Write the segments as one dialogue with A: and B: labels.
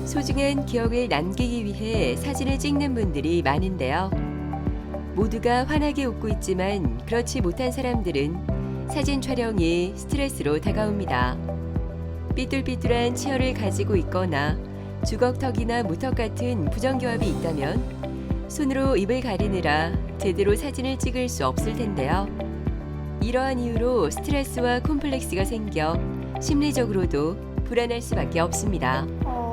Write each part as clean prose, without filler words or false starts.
A: 소중한 기억을 남기기 위해 사진을 찍는 분들이 많은데요. 모두가 환하게 웃고 있지만 그렇지 못한 사람들은 사진 촬영이 스트레스로 다가옵니다. 삐뚤삐뚤한 치열을 가지고 있거나 주걱턱이나 무턱 같은 부정교합이 있다면 손으로 입을 가리느라 제대로 사진을 찍을 수 없을 텐데요. 이러한 이유로 스트레스와 콤플렉스가 생겨 심리적으로도 불안할 수밖에 없습니다.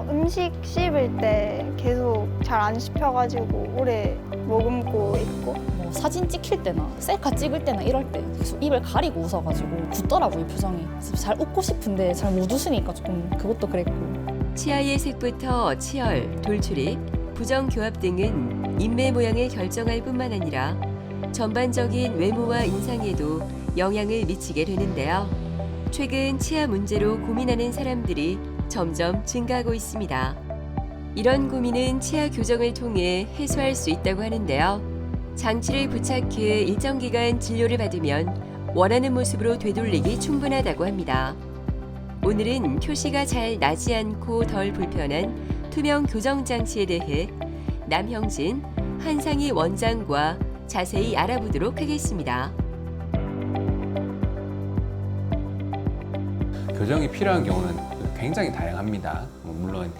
B: 음식 씹을 때 계속 잘 안 씹혀가지고 오래 머금고 있고
C: 뭐 사진 찍힐 때나 셀카 찍을 때나 이럴 때 계속 입을 가리고 웃어가지고 굳더라고요, 표정이. 그래서 잘 웃고 싶은데 잘 못 웃으니까 조금 그것도 그랬고.
A: 치아의 색부터 치열, 돌출입, 부정교합 등은 인매 모양을 결정할 뿐만 아니라 전반적인 외모와 인상에도 영향을 미치게 되는데요. 최근 치아 문제로 고민하는 사람들이 점점 증가하고 있습니다. 이런 고민은 치아 교정을 통해 해소할 수 있다고 하는데요. 장치를 부착해 일정 기간 진료를 받으면 원하는 모습으로 되돌리기 충분하다고 합니다. 오늘은 표시가 잘 나지 않고 덜 불편한 투명 교정 장치에 대해 남형진, 한상희 원장과 자세히 알아보도록 하겠습니다.
D: 교정이 필요한 경우는 굉장히 다양합니다. 물론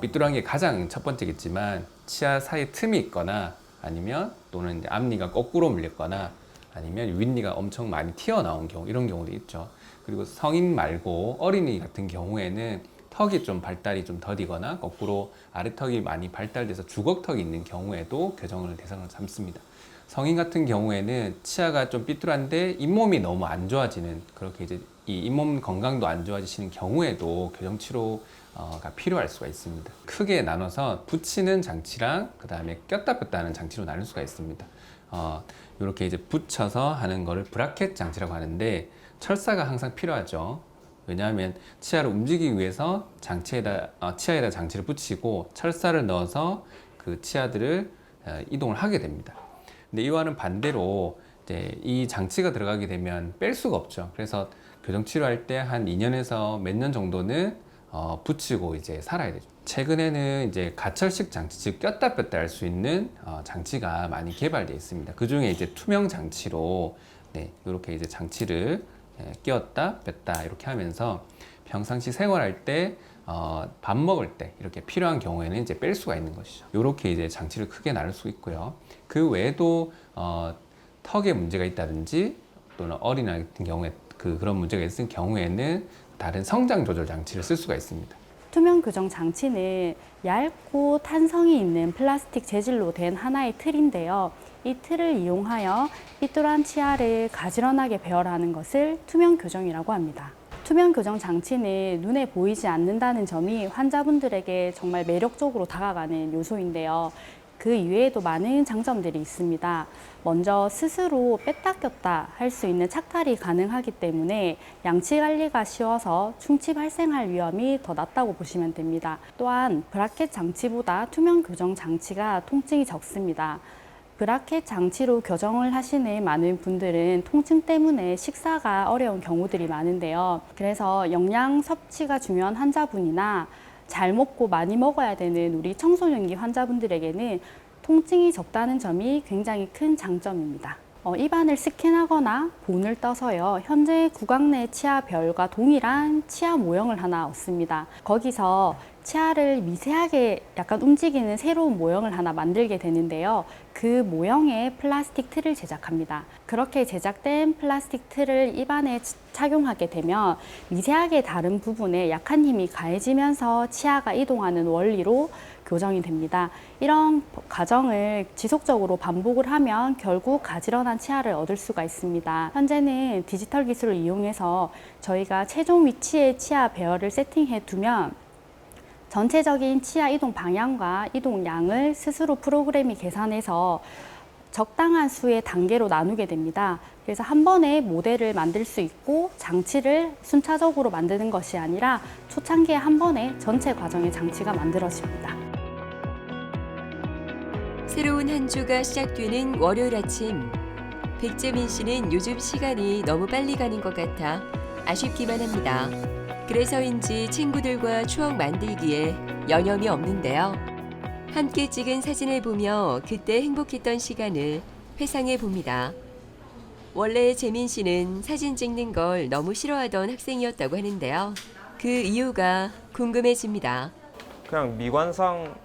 D: 삐뚤한 게 가장 첫 번째겠지만 치아 사이에 틈이 있거나 아니면 또는 이제 앞니가 거꾸로 물렸거나 아니면 윗니가 엄청 많이 튀어나온 경우, 이런 경우도 있죠. 그리고 성인 말고 어린이 같은 경우에는 턱이 좀 발달이 좀 더디거나 거꾸로 아래턱이 많이 발달돼서 주걱턱이 있는 경우에도 교정을 대상으로 삼습니다. 성인 같은 경우에는 치아가 좀 삐뚤한데 잇몸이 너무 안 좋아지는, 그렇게 이제 이 잇몸 건강도 안 좋아지시는 경우에도 교정 치료가 필요할 수가 있습니다. 크게 나눠서 붙이는 장치랑 그 다음에 꼈다 뺐다 하는 장치로 나눌 수가 있습니다. 이렇게 이제 붙여서 하는 거를 브라켓 장치라고 하는데, 철사가 항상 필요하죠. 왜냐하면 치아를 움직이기 위해서 치아에다 장치를 붙이고 철사를 넣어서 그 치아들을 이동을 하게 됩니다. 근데 이와는 반대로 이제 이 장치가 들어가게 되면 뺄 수가 없죠. 그래서 교정 치료할 때 한 2년에서 몇 년 정도는 붙이고 이제 살아야 되죠. 최근에는 이제 가철식 장치, 즉 꼈다 뺐다 할 수 있는 장치가 많이 개발되어 있습니다. 그 중에 이제 투명 장치로 이렇게 이제 장치를 끼웠다 뺐다 이렇게 하면서 평상시 생활할 때 밥 먹을 때 이렇게 필요한 경우에는 이제 뺄 수가 있는 것이죠. 이렇게 이제 장치를 크게 나눌 수 있고요. 그 외에도 턱에 문제가 있다든지 또는 어린아이 같은 경우에 그런 문제가 있을 경우에는 다른 성장 조절 장치를 쓸 수가 있습니다.
E: 투명 교정 장치는 얇고 탄성이 있는 플라스틱 재질로 된 하나의 틀인데요. 이 틀을 이용하여 삐뚤한 치아를 가지런하게 배열하는 것을 투명 교정이라고 합니다. 투명 교정 장치는 눈에 보이지 않는다는 점이 환자분들에게 정말 매력적으로 다가가는 요소인데요. 그 이외에도 많은 장점들이 있습니다. 먼저 스스로 뺐다 꼈다 할 수 있는 착탈이 가능하기 때문에 양치 관리가 쉬워서 충치 발생할 위험이 더 낮다고 보시면 됩니다. 또한 브라켓 장치보다 투명 교정 장치가 통증이 적습니다. 브라켓 장치로 교정을 하시는 많은 분들은 통증 때문에 식사가 어려운 경우들이 많은데요. 그래서 영양 섭취가 중요한 환자분이나 잘 먹고 많이 먹어야 되는 우리 청소년기 환자분들에게는 통증이 적다는 점이 굉장히 큰 장점입니다. 입안을 스캔하거나 본을 떠서요, 현재 구강 내 치아별과 동일한 치아 모형을 하나 얻습니다. 거기서 치아를 미세하게 약간 움직이는 새로운 모형을 하나 만들게 되는데요. 그 모형에 플라스틱 틀을 제작합니다. 그렇게 제작된 플라스틱 틀을 입안에 착용하게 되면 미세하게 다른 부분에 약한 힘이 가해지면서 치아가 이동하는 원리로 교정이 됩니다. 이런 과정을 지속적으로 반복을 하면 결국 가지런한 치아를 얻을 수가 있습니다. 현재는 디지털 기술을 이용해서 저희가 최종 위치의 치아 배열을 세팅해 두면 전체적인 치아 이동 방향과 이동 양을 스스로 프로그램이 계산해서 적당한 수의 단계로 나누게 됩니다. 그래서 한 번에 모델을 만들 수 있고 장치를 순차적으로 만드는 것이 아니라 초창기에 한 번에 전체 과정의 장치가 만들어집니다.
A: 새로운 한 주가 시작되는 월요일 아침. 백재민 씨는 요즘 시간이 너무 빨리 가는 것 같아 아쉽기만 합니다. 그래서인지 친구들과 추억 만들기에 여념이 없는데요. 함께 찍은 사진을 보며 그때 행복했던 시간을 회상해 봅니다. 원래 재민 씨는 사진 찍는 걸 너무 싫어하던 학생이었다고 하는데요. 그 이유가 궁금해집니다.
F: 그냥 미관상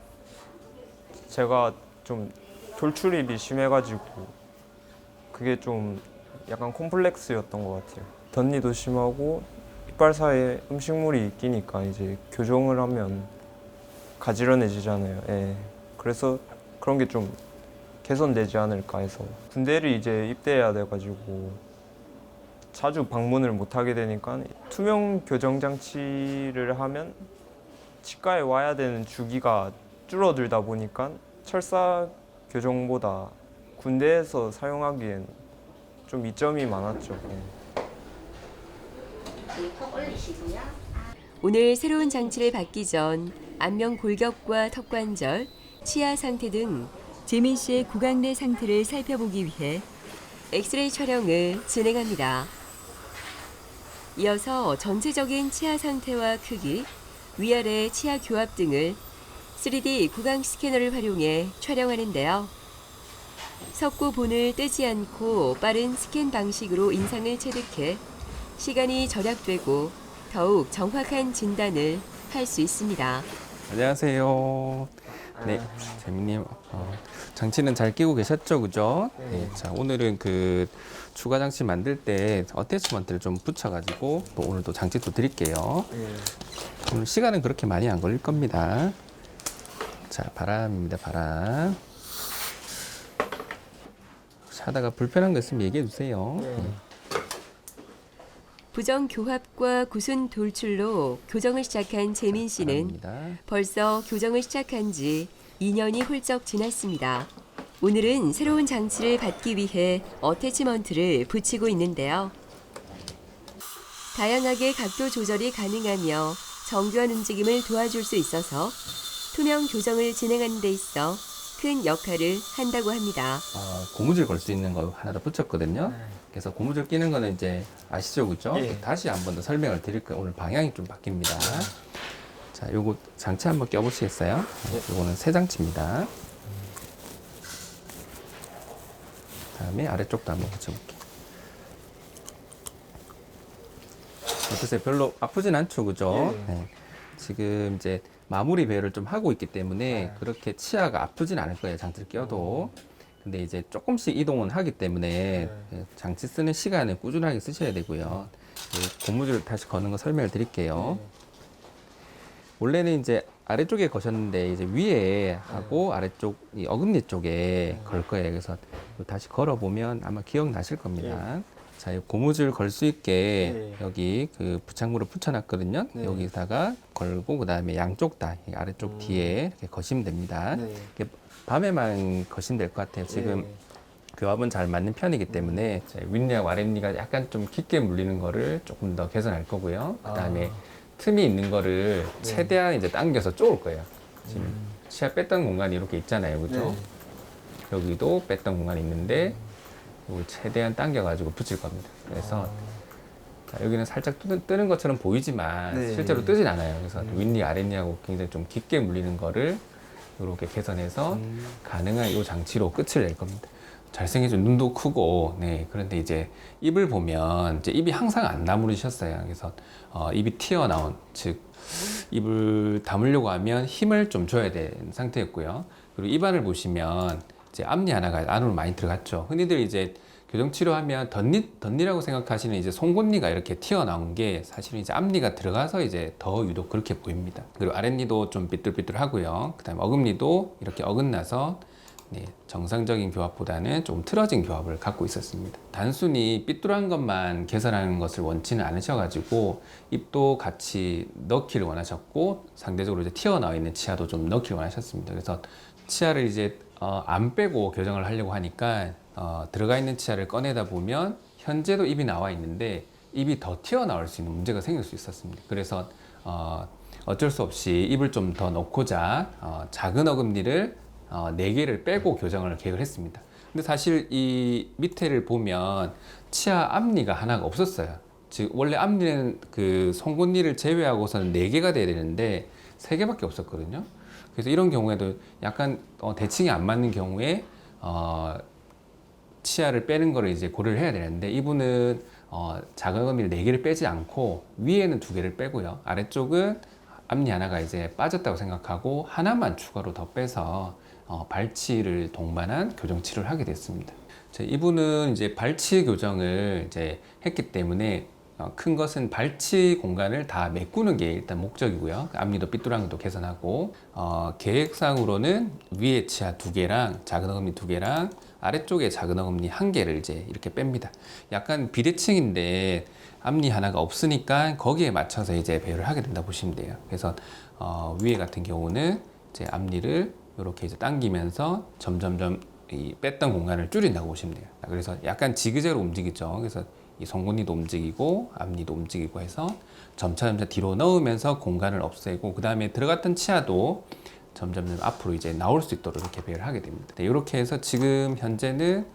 F: 제가 좀 돌출입이 심해가지고 그게 좀 약간 콤플렉스였던 것 같아요. 덧니도 심하고 이빨 사이에 음식물이 끼니까 이제 교정을 하면 가지런해지잖아요. 예. 그래서 그런 게 좀 개선되지 않을까 해서 군대를 이제 입대해야 돼가지고 자주 방문을 못 하게 되니까 투명 교정 장치를 하면 치과에 와야 되는 주기가 줄어들다 보니까 철사 교정보다 군대에서 사용하기엔 좀 이점이 많았죠. 예.
A: 오늘 새로운 장치를 받기 전 안면 골격과 턱관절, 치아 상태 등 재민 씨의 구강 내 상태를 살펴보기 위해 엑스레이 촬영을 진행합니다. 이어서 전체적인 치아 상태와 크기, 위아래 치아 교합 등을 3D 구강 스캐너를 활용해 촬영하는데요. 석고본을 떼지 않고 빠른 스캔 방식으로 인상을 체득해 시간이 절약되고 더욱 정확한 진단을 할 수 있습니다.
D: 안녕하세요. 네, 재민님, 장치는 잘 끼고 계셨죠, 그죠? 네, 자, 오늘은 그 추가 장치 만들 때 어태치먼트를 좀 붙여가지고 또 오늘 또 장치 또 드릴게요. 오늘 시간은 그렇게 많이 안 걸릴 겁니다. 자, 바람입니다, 바람. 하다가 불편한 거 있으면 얘기해 주세요.
A: 부정 교합과 구순 돌출로 교정을 시작한 재민 씨는
D: 바람입니다.
A: 벌써 교정을 시작한 지 2년이 훌쩍 지났습니다. 오늘은 새로운 장치를 받기 위해 어태치먼트를 붙이고 있는데요. 다양하게 각도 조절이 가능하며 정교한 움직임을 도와줄 수 있어서 투명 교정을 진행하는 데 있어 큰 역할을 한다고 합니다.
D: 고무줄 걸 수 있는 거 하나 더 붙였거든요. 그래서 고무줄 끼는 거는 이제 아시죠, 그죠?
F: 예.
D: 다시 한 번 더 설명을 드릴 거예요. 오늘 방향이 좀 바뀝니다. 자, 요거 장치 한번 껴보시겠어요? 요거는 새 장치입니다. 다음에 아래쪽도 한번 붙여볼게요. 어떠세요? 별로 아프진 않죠, 그죠? 네. 지금 이제 마무리 배열을 좀 하고 있기 때문에 그렇게 치아가 아프진 않을 거예요, 장치를 껴도. 근데 이제 조금씩 이동은 하기 때문에 장치 쓰는 시간을 꾸준하게 쓰셔야 되고요. 고무줄 다시 거는 거 설명을 드릴게요. 원래는 이제 아래쪽에 거셨는데 이제 위에 하고 아래쪽 이 어금니 쪽에 걸 거예요. 그래서 다시 걸어보면 아마 기억나실 겁니다. 자, 이 고무줄 걸 수 있게 여기 그 부착물을 붙여놨거든요. 여기다가 걸고 그 다음에 양쪽 다 아래쪽 뒤에 이렇게 거시면 됩니다. 이렇게 밤에만 거시면 될 것 같아요. 지금 교합은 잘 맞는 편이기 때문에 윗니하고 아랫니가 약간 좀 깊게 물리는 거를 조금 더 개선할 거고요. 그 다음에 틈이 있는 거를 최대한 이제 당겨서 쪼을 거예요. 지금 치아 뺐던 공간이 이렇게 있잖아요, 그죠? 여기도 뺐던 공간이 있는데 이걸 최대한 당겨가지고 붙일 겁니다. 그래서 자, 여기는 살짝 뜨는 것처럼 보이지만 실제로 뜨진 않아요. 그래서 윗니, 아랫니하고 굉장히 좀 깊게 물리는 거를 이렇게 개선해서 가능한 이 장치로 끝을 낼 겁니다. 잘생겨진 눈도 크고, 네. 그런데 이제 입을 보면 이제 입이 항상 안 다물으셨어요. 그래서 입이 튀어나온, 즉 입을 다물려고 하면 힘을 좀 줘야 되는 상태였고요. 그리고 입안을 보시면 이제 앞니 하나가 안으로 많이 들어갔죠. 흔히들 이제 교정 치료하면 덧니라고 생각하시는 이제 송곳니가 이렇게 튀어나온 게 사실은 이제 앞니가 들어가서 이제 더 유독 그렇게 보입니다. 그리고 아랫니도 좀 삐뚤삐뚤하고요. 그다음에 어금니도 이렇게 어긋나서 네, 정상적인 교합보다는 좀 틀어진 교합을 갖고 있었습니다. 단순히 삐뚤한 것만 개선하는 것을 원치는 않으셔가지고 입도 같이 넣기를 원하셨고 상대적으로 이제 튀어나와 있는 치아도 좀 넣기를 원하셨습니다. 그래서 치아를 이제 안 빼고 교정을 하려고 하니까 들어가 있는 치아를 꺼내다 보면 현재도 입이 나와 있는데 입이 더 튀어나올 수 있는 문제가 생길 수 있었습니다. 그래서 어쩔 수 없이 입을 좀 더 넣고자 작은 어금니를 4개를 빼고 교정을 계획을 했습니다. 근데 사실 이 밑에를 보면 치아 앞니가 하나가 없었어요. 즉 원래 앞니는 그 송곳니를 제외하고서는 4개가 돼야 되는데 3개밖에 없었거든요. 그래서 이런 경우에도 약간 대칭이 안 맞는 경우에 치아를 빼는 거를 이제 고려를 해야 되는데, 이분은 작은 앞니를 4개를 빼지 않고 위에는 2개를 빼고요, 아래쪽은 앞니 하나가 이제 빠졌다고 생각하고 하나만 추가로 더 빼서 발치를 동반한 교정 치료를 하게 됐습니다. 이분은 이제 발치 교정을 이제 했기 때문에 큰 것은 발치 공간을 다 메꾸는 게 일단 목적이고요. 앞니도 삐뚤한 것도 개선하고, 계획상으로는 위에 치아 2개랑 작은 어금니 2개랑 아래쪽에 작은 어금니 1개를 이제 이렇게 뺍니다. 약간 비대칭인데 앞니 하나가 없으니까 거기에 맞춰서 이제 배열을 하게 된다 보시면 돼요. 그래서 위에 같은 경우는 이제 앞니를 이렇게 이제 당기면서 점점점 이 뺐던 공간을 줄인다고 보시면 돼요. 그래서 약간 지그재그로 움직이죠. 그래서 이 송곳니도 움직이고 앞니도 움직이고 해서 점차 뒤로 넣으면서 공간을 없애고, 그 다음에 들어갔던 치아도 점점 앞으로 이제 나올 수 있도록 이렇게 배열을 하게 됩니다. 이렇게 해서 지금 현재는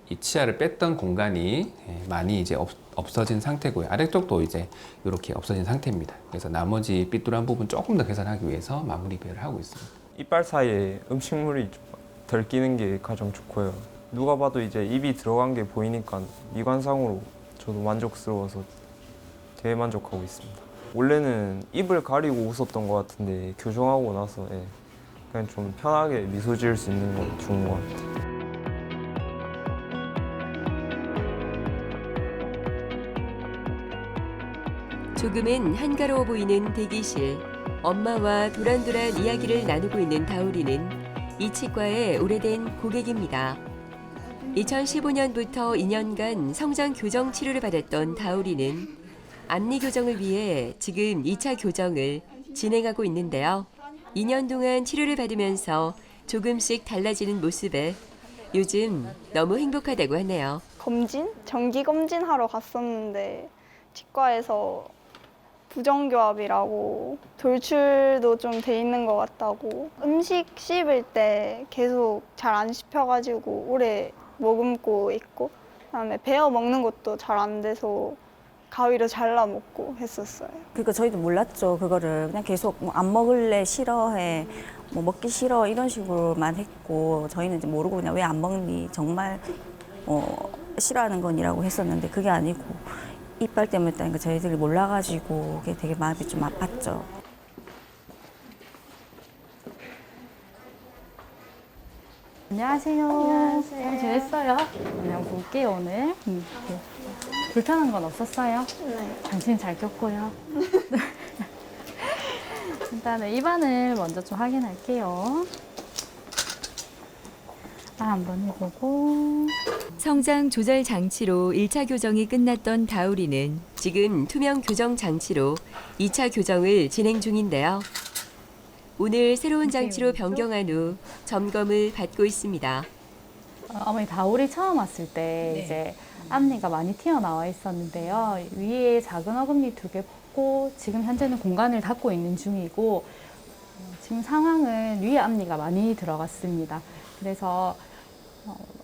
D: 이 치아를 뺐던 공간이 많이 이제 없어진 상태고요. 아래쪽도 이제 이렇게 없어진 상태입니다. 그래서 나머지 삐뚤한 부분 조금 더 개선하기 위해서 마무리 배열을 하고 있습니다.
F: 이빨 사이에 음식물이 덜 끼는 게 가장 좋고요. 누가 봐도 이제 입이 들어간 게 보이니까 미관상으로 저도 만족스러워서 되게 만족하고 있습니다. 원래는 입을 가리고 웃었던 것 같은데 교정하고 나서 그냥 좀 편하게 미소 지을 수 있는 건 좋은 것 같아요.
A: 조금은 한가로워 보이는 대기실. 엄마와 도란도란 이야기를 나누고 있는 다우리는 이 치과의 오래된 고객입니다. 2015년부터 2년간 성장 교정 치료를 받았던 다우리는 앞니 교정을 위해 지금 2차 교정을 진행하고 있는데요. 2년 동안 치료를 받으면서 조금씩 달라지는 모습에 요즘 너무 행복하다고 하네요.
B: 정기 검진하러 갔었는데 치과에서 부정교합이라고 돌출도 좀 돼 있는 것 같다고, 음식 씹을 때 계속 잘 안 씹혀가지고 오래 머금고 있고, 그다음에 베어 먹는 것도 잘 안 돼서 가위로 잘라 먹고 했었어요.
G: 그러니까 저희도 몰랐죠. 그거를 그냥 계속 뭐 안 먹을래, 싫어해, 뭐 먹기 싫어 이런 식으로만 했고, 저희는 이제 모르고 그냥 왜 안 먹니, 정말 싫어하는 건이라고 했었는데 그게 아니고 이빨 때문에 했다니까 저희들이 몰라가지고 그게 되게 마음이 좀 아팠죠.
E: 안녕하세요. 잘 지냈어요? 그냥 볼게요, 오늘. 불편한 건 없었어요?
B: 네.
E: 당신 잘 꼈고요. 일단은 입안을 먼저 좀 확인할게요. 한번 해보고.
A: 성장 조절 장치로 1차 교정이 끝났던 다우리는 지금 투명 교정 장치로 2차 교정을 진행 중인데요. 오늘 새로운 장치로 변경한 후 점검을 받고 있습니다.
E: 어머니 다우리 처음 왔을 때 이제 앞니가 많이 튀어나와 있었는데요. 위에 작은 어금니 2개 뽑고 지금 현재는 공간을 닫고 있는 중이고, 지금 상황은 위에 앞니가 많이 들어갔습니다. 그래서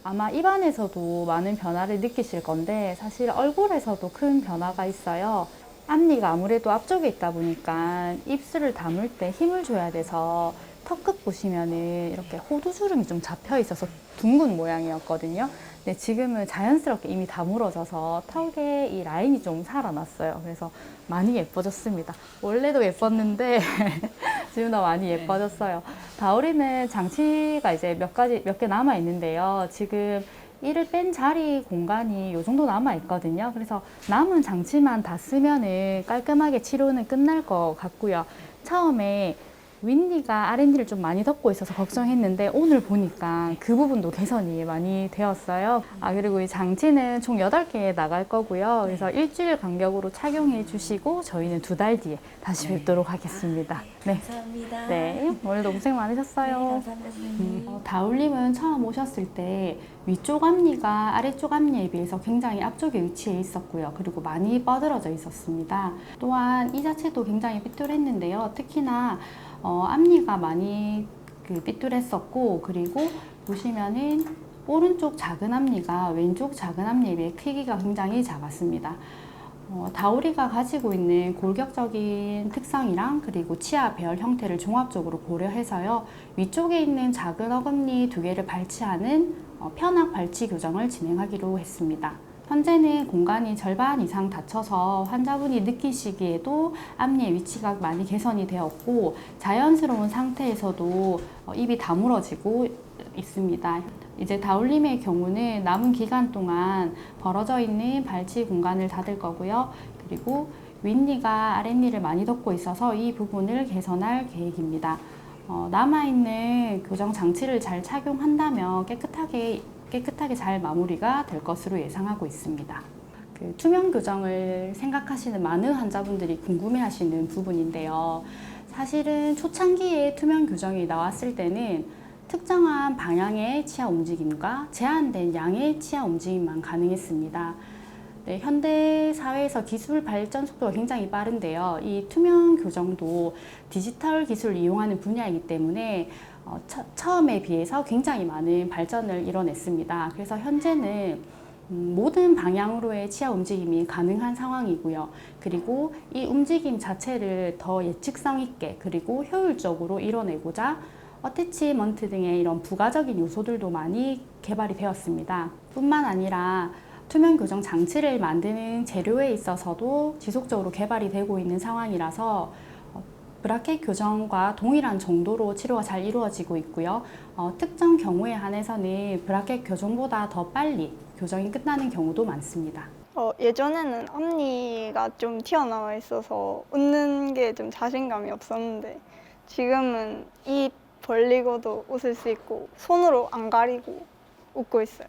E: 아마 입안에서도 많은 변화를 느끼실 건데 사실 얼굴에서도 큰 변화가 있어요. 앞니가 아무래도 앞쪽에 있다 보니까 입술을 다물 때 힘을 줘야 돼서 턱끝 보시면은 이렇게 호두주름이 좀 잡혀 있어서 둥근 모양이었거든요. 근데 지금은 자연스럽게 이미 다물어져서 턱에 이 라인이 좀 살아났어요. 그래서 많이 예뻐졌습니다. 원래도 예뻤는데 지금 더 많이 예뻐졌어요. 다우리는 장치가 이제 몇 개 남아 있는데요. 지금 이를 뺀 자리 공간이 이 정도 남아 있거든요. 그래서 남은 장치만 다 쓰면은 깔끔하게 치료는 끝날 것 같고요. 처음에 윗니가 아랫니를 좀 많이 덮고 있어서 걱정했는데 오늘 보니까 그 부분도 개선이 많이 되었어요. 그리고 이 장치는 총 8개 나갈 거고요. 그래서 일주일 간격으로 착용해 주시고 저희는 2달 뒤에 다시 뵙도록 하겠습니다. 네.
G: 감사합니다.
E: 네. 오늘도 고생 많으셨어요.
G: 감사합니다.
E: 다울님은 처음 오셨을 때 위쪽 앞니가 아래쪽 앞니에 비해서 굉장히 앞쪽에 위치해 있었고요. 그리고 많이 뻗어져 있었습니다. 또한 이 자체도 굉장히 삐뚤했는데요. 특히나 앞니가 많이 삐뚤했었고, 그리고 보시면은 오른쪽 작은 앞니가 왼쪽 작은 앞니에 비해 크기가 굉장히 작았습니다. 다우리가 가지고 있는 골격적인 특성이랑 그리고 치아 배열 형태를 종합적으로 고려해서요. 위쪽에 있는 작은 어금니 2개를 발치하는 편악 발치 교정을 진행하기로 했습니다. 현재는 공간이 절반 이상 닫혀서 환자분이 느끼시기에도 앞니의 위치가 많이 개선이 되었고 자연스러운 상태에서도 입이 다물어지고 있습니다. 이제 다울림의 경우는 남은 기간 동안 벌어져 있는 발치 공간을 닫을 거고요. 그리고 윗니가 아랫니를 많이 덮고 있어서 이 부분을 개선할 계획입니다. 남아있는 교정 장치를 잘 착용한다면 깨끗하게 잘 마무리가 될 것으로 예상하고 있습니다. 투명 교정을 생각하시는 많은 환자분들이 궁금해하시는 부분인데요. 사실은 초창기에 투명 교정이 나왔을 때는 특정한 방향의 치아 움직임과 제한된 양의 치아 움직임만 가능했습니다. 네, 현대 사회에서 기술 발전 속도가 굉장히 빠른데요. 이 투명 교정도 디지털 기술을 이용하는 분야이기 때문에 처음에 비해서 굉장히 많은 발전을 이뤄냈습니다. 그래서 현재는 모든 방향으로의 치아 움직임이 가능한 상황이고요. 그리고 이 움직임 자체를 더 예측성 있게 그리고 효율적으로 이뤄내고자 어태치먼트 등의 이런 부가적인 요소들도 많이 개발이 되었습니다. 뿐만 아니라 투명 교정 장치를 만드는 재료에 있어서도 지속적으로 개발이 되고 있는 상황이라서 브라켓 교정과 동일한 정도로 치료가 잘 이루어지고 있고요. 특정 경우에 한해서는 브라켓 교정보다 더 빨리 교정이 끝나는 경우도 많습니다.
B: 예전에는 앞니가 좀 튀어나와 있어서 웃는 게 좀 자신감이 없었는데 지금은 입 벌리고도 웃을 수 있고 손으로 안 가리고 웃고 있어요.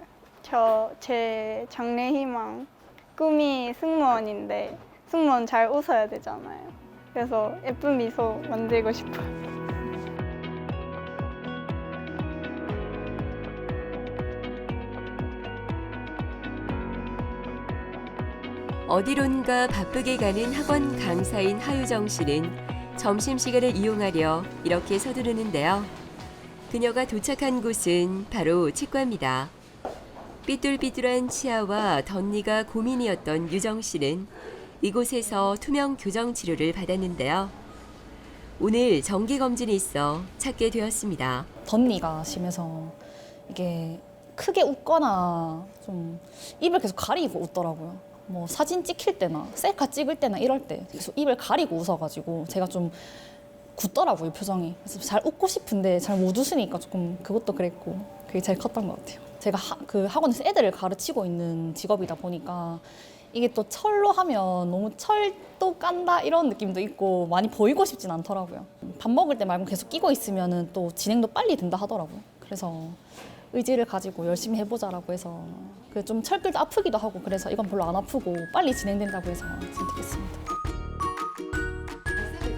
B: 제 장래희망 꿈이 승무원인데 승무원 잘 웃어야 되잖아요. 그래서 예쁜 미소 만들고 싶어요.
A: 어디론가 바쁘게 가는 학원 강사인 하유정 씨는 점심시간을 이용하려 이렇게 서두르는데요. 그녀가 도착한 곳은 바로 치과입니다. 삐뚤삐뚤한 치아와 덧니가 고민이었던 유정 씨는 이곳에서 투명 교정 치료를 받았는데요. 오늘 정기검진이 있어 찾게 되었습니다.
C: 덧니가 심해서 이게 크게 웃거나 좀 입을 계속 가리고 웃더라고요. 뭐 사진 찍힐 때나 셀카 찍을 때나 이럴 때 계속 입을 가리고 웃어가지고 제가 좀 굳더라고요, 표정이. 그래서 잘 웃고 싶은데 잘 못 웃으니까 조금 그것도 그랬고 그게 제일 컸던 것 같아요. 제가 그 학원에서 애들을 가르치고 있는 직업이다 보니까 이게 또 철로 하면 너무 철도 깐다 이런 느낌도 있고 많이 보이고 싶진 않더라고요. 밥 먹을 때 말고 계속 끼고 있으면 또 진행도 빨리 된다 하더라고요. 그래서 의지를 가지고 열심히 해보자라고 해서 좀 철길도 아프기도 하고 그래서 이건 별로 안 아프고 빨리 진행된다고 해서 선택했습니다.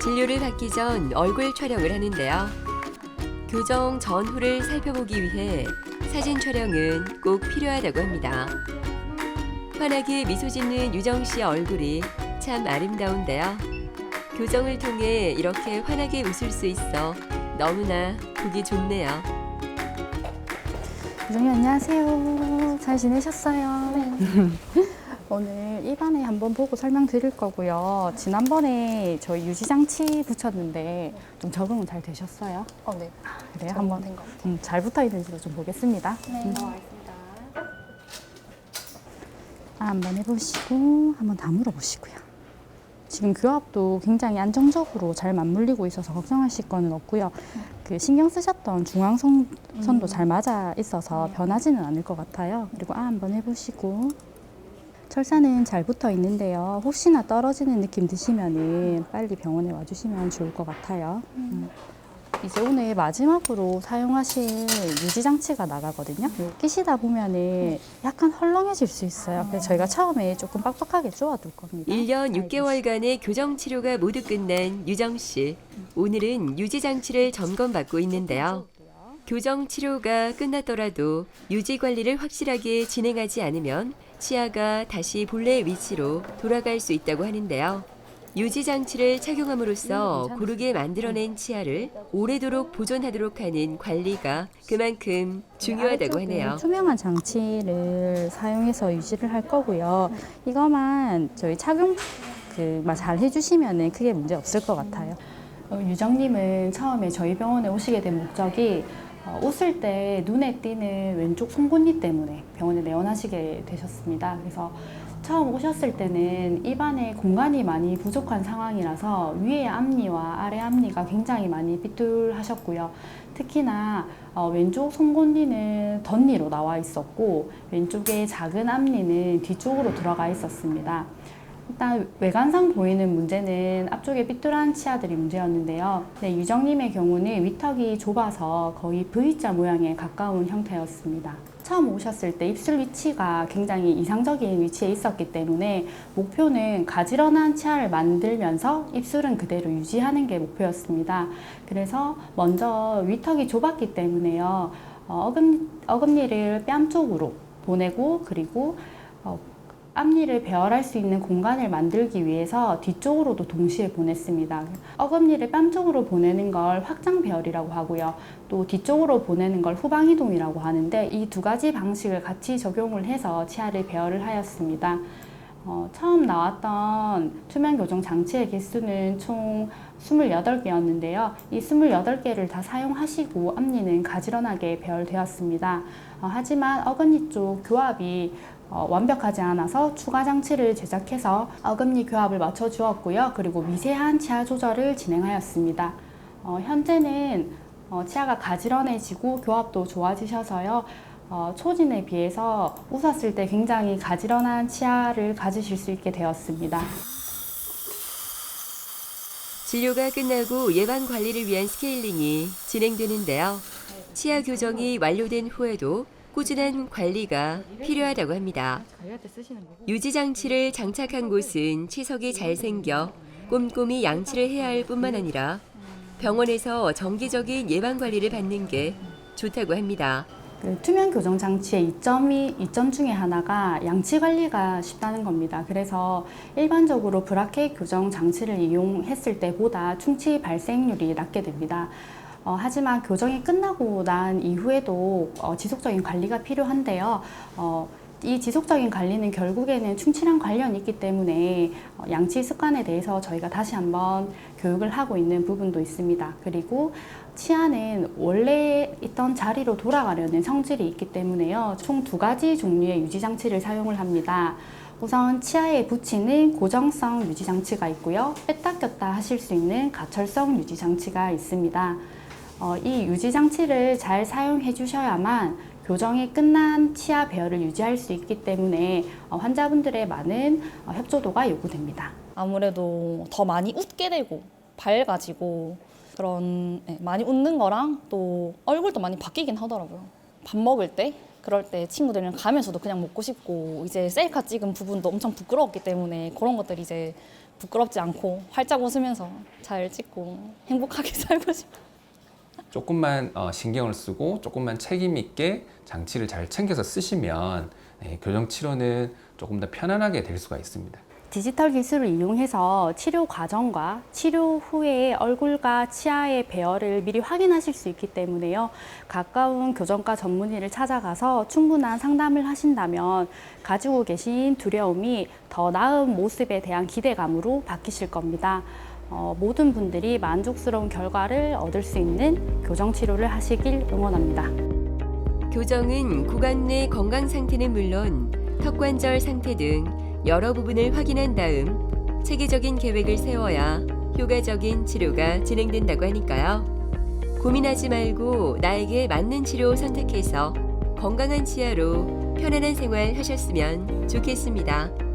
A: 진료를 받기 전 얼굴 촬영을 하는데요. 교정 전후를 살펴보기 위해 사진 촬영은 꼭 필요하다고 합니다. 환하게 미소 짓는 유정 씨의 얼굴이 참 아름다운데요. 교정을 통해 이렇게 환하게 웃을 수 있어 너무나 보기 좋네요.
E: 유정님 안녕하세요. 잘 지내셨어요? 네. 오늘 입안에 한번 보고 설명드릴 거고요. 지난번에 저희 유지장치 붙였는데 좀 적응은 잘 되셨어요?
C: 네.
E: 그래요? 한번 잘 붙어 있는지도 좀 보겠습니다.
C: 네.
E: 한번 해보시고 한번 다물어 보시고요. 지금 교합도 굉장히 안정적으로 잘 맞물리고 있어서 걱정하실 거는 없고요. 그 신경 쓰셨던 중앙선도 잘 맞아 있어서 변하지는 않을 것 같아요. 그리고 한번 해보시고 철사는 잘 붙어 있는데요. 혹시나 떨어지는 느낌 드시면은 빨리 병원에 와주시면 좋을 것 같아요. 이제 오늘 마지막으로 사용하실 유지장치가 나가거든요. 끼시다 보면은 약간 헐렁해질 수 있어요. 그래서 저희가 처음에 조금 빡빡하게 쪼아둘 겁니다.
A: 1년 6개월간의 교정 치료가 모두 끝난 유정 씨. 오늘은 유지장치를 점검받고 있는데요. 교정 치료가 끝났더라도 유지 관리를 확실하게 진행하지 않으면 치아가 다시 본래 위치로 돌아갈 수 있다고 하는데요. 유지 장치를 착용함으로써 고르게 만들어낸 치아를 오래도록 보존하도록 하는 관리가 그만큼 중요하다고 하네요.
E: 투명한 장치를 사용해서 유지를 할 거고요. 이거만 저희 착용 잘 해주시면은 크게 문제 없을 것 같아요. 유정님은 처음에 저희 병원에 오시게 된 목적이 웃을 때 눈에 띄는 왼쪽 송곳니 때문에 병원에 내원하시게 되셨습니다. 그래서 처음 오셨을 때는 입안에 공간이 많이 부족한 상황이라서 위의 앞니와 아래 앞니가 굉장히 많이 삐뚤하셨고요. 특히나 왼쪽 송곳니는 덧니로 나와 있었고 왼쪽에 작은 앞니는 뒤쪽으로 들어가 있었습니다. 일단 외관상 보이는 문제는 앞쪽에 삐뚤한 치아들이 문제였는데요. 네, 유정님의 경우는 위턱이 좁아서 거의 V자 모양에 가까운 형태였습니다. 처음 오셨을 때 입술 위치가 굉장히 이상적인 위치에 있었기 때문에 목표는 가지런한 치아를 만들면서 입술은 그대로 유지하는 게 목표였습니다. 그래서 먼저 위턱이 좁았기 때문에요. 어금니를 뺨 쪽으로 보내고 그리고 앞니를 배열할 수 있는 공간을 만들기 위해서 뒤쪽으로도 동시에 보냈습니다. 어금니를 뺨 쪽으로 보내는 걸 확장 배열이라고 하고요. 또 뒤쪽으로 보내는 걸 후방 이동이라고 하는데 이 두 가지 방식을 같이 적용을 해서 치아를 배열을 하였습니다. 처음 나왔던 투명 교정 장치의 개수는 총 28개였는데요. 이 28개를 다 사용하시고 앞니는 가지런하게 배열되었습니다. 하지만 어금니 쪽 교합이 완벽하지 않아서 추가 장치를 제작해서 어금니 교합을 맞춰 주었고요. 그리고 미세한 치아 조절을 진행하였습니다. 현재는 치아가 가지런해지고 교합도 좋아지셔서요. 초진에 비해서 웃었을 때 굉장히 가지런한 치아를 가지실 수 있게 되었습니다.
A: 진료가 끝나고 예방 관리를 위한 스케일링이 진행되는데요. 치아 교정이 완료된 후에도 꾸준한 관리가 필요하다고 합니다. 유지 장치를 장착한 곳은 치석이 잘 생겨 꼼꼼히 양치를 해야 할 뿐만 아니라 병원에서 정기적인 예방 관리를 받는 게 좋다고 합니다.
E: 투명 교정 장치의 이점 중에 하나가 양치 관리가 쉽다는 겁니다. 그래서 일반적으로 브라켓 교정 장치를 이용했을 때보다 충치 발생률이 낮게 됩니다. 하지만 교정이 끝나고 난 이후에도 지속적인 관리가 필요한데요. 이 지속적인 관리는 결국에는 충치랑 관련이 있기 때문에 양치 습관에 대해서 저희가 다시 한번 교육을 하고 있는 부분도 있습니다. 그리고 치아는 원래 있던 자리로 돌아가려는 성질이 있기 때문에요. 총 2가지 종류의 유지장치를 사용을 합니다. 우선 치아에 붙이는 고정성 유지장치가 있고요. 뺐다 꼈다 하실 수 있는 가철성 유지장치가 있습니다. 이 유지장치를 잘 사용해 주셔야만 교정이 끝난 치아 배열을 유지할 수 있기 때문에 환자분들의 많은 협조도가 요구됩니다.
C: 아무래도 더 많이 웃게 되고 밝아지고 그런 많이 웃는 거랑 또 얼굴도 많이 바뀌긴 하더라고요. 밥 먹을 때 그럴 때 친구들이랑 가면서도 그냥 먹고 싶고 이제 셀카 찍은 부분도 엄청 부끄러웠기 때문에 그런 것들이 이제 부끄럽지 않고 활짝 웃으면서 잘 찍고 행복하게 살고 싶어요.
D: 조금만 신경을 쓰고 조금만 책임 있게 장치를 잘 챙겨서 쓰시면 교정 치료는 조금 더 편안하게 될 수가 있습니다.
E: 디지털 기술을 이용해서 치료 과정과 치료 후에 얼굴과 치아의 배열을 미리 확인하실 수 있기 때문에요. 가까운 교정과 전문의를 찾아가서 충분한 상담을 하신다면 가지고 계신 두려움이 더 나은 모습에 대한 기대감으로 바뀌실 겁니다. 모든 분들이 만족스러운 결과를 얻을 수 있는 교정 치료를 하시길 응원합니다.
A: 교정은 구강 내 건강 상태는 물론 턱관절 상태 등 여러 부분을 확인한 다음 체계적인 계획을 세워야 효과적인 치료가 진행된다고 하니까요. 고민하지 말고 나에게 맞는 치료 선택해서 건강한 치아로 편안한 생활 하셨으면 좋겠습니다.